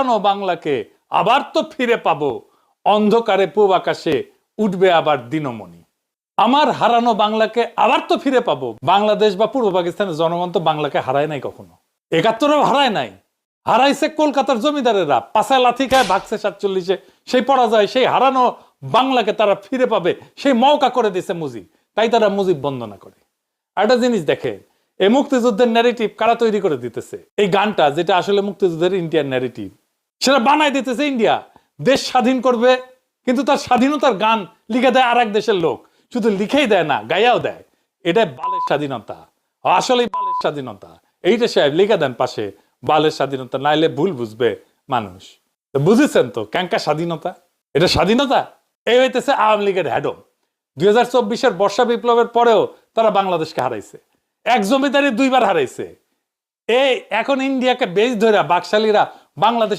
হারানো বাংলাকে আবার তো ফিরে পাবো, অন্ধকারে পূব আকাশে উঠবে আবার দিনমণি। আমার হারানো বাংলাকে আবার তো ফিরে পাবো। বাংলাদেশ বা পূর্ব পাকিস্তানের জনগণ তো বাংলাকে হারায় নাই কখনো, ৭১-ও হারায় নাই। হারাইছে কলকাতার জমিদারেরা, পাছায় লাথি খায় ভাগছে ৪৭-এ। সেই পরাজয়, সেই হারানো বাংলাকে তারা ফিরে পাবে সেই মৌকা করে দিছে মুজিব, তাই তারা মুজিব বন্দনা করে। একটা জিনিস দেখে, এই মুক্তিযুদ্ধের ন্যারেটিভ কারা তৈরি করে দিতেছে? এই গানটা যেটা আসলে মুক্তিযুদ্ধের ইন্ডিয়ান ন্যারেটিভ, সেটা বানাই দিতেছে ইন্ডিয়া। দেশ স্বাধীন করবে, কিন্তু তার স্বাধীনতার গান লিখে দেয় আর এক দেশের লোক। শুধু লিখেই দেয় না, গাইয়াও দেয়। এটা বালের স্বাধীনতা, আসলেই বালের স্বাধীনতা। এইটা সাহেব লিখে দেন পাশে, বালের স্বাধীনতা, নাইলে ভুল বুঝবে মানুষ। বুঝেছেন তো ক্যাঙ্কা স্বাধীনতা? এটা স্বাধীনতা? এই হইতেছে আওয়ামী লীগের হ্যাডম। ২০২৪-এর বর্ষা বিপ্লবের পরেও তারা বাংলাদেশকে হারাইছে, এক জমিদারি ২ বার হারাইছে। এই এখন ইন্ডিয়াকে বেশ ধরে বাকশালীরা বাংলাদেশ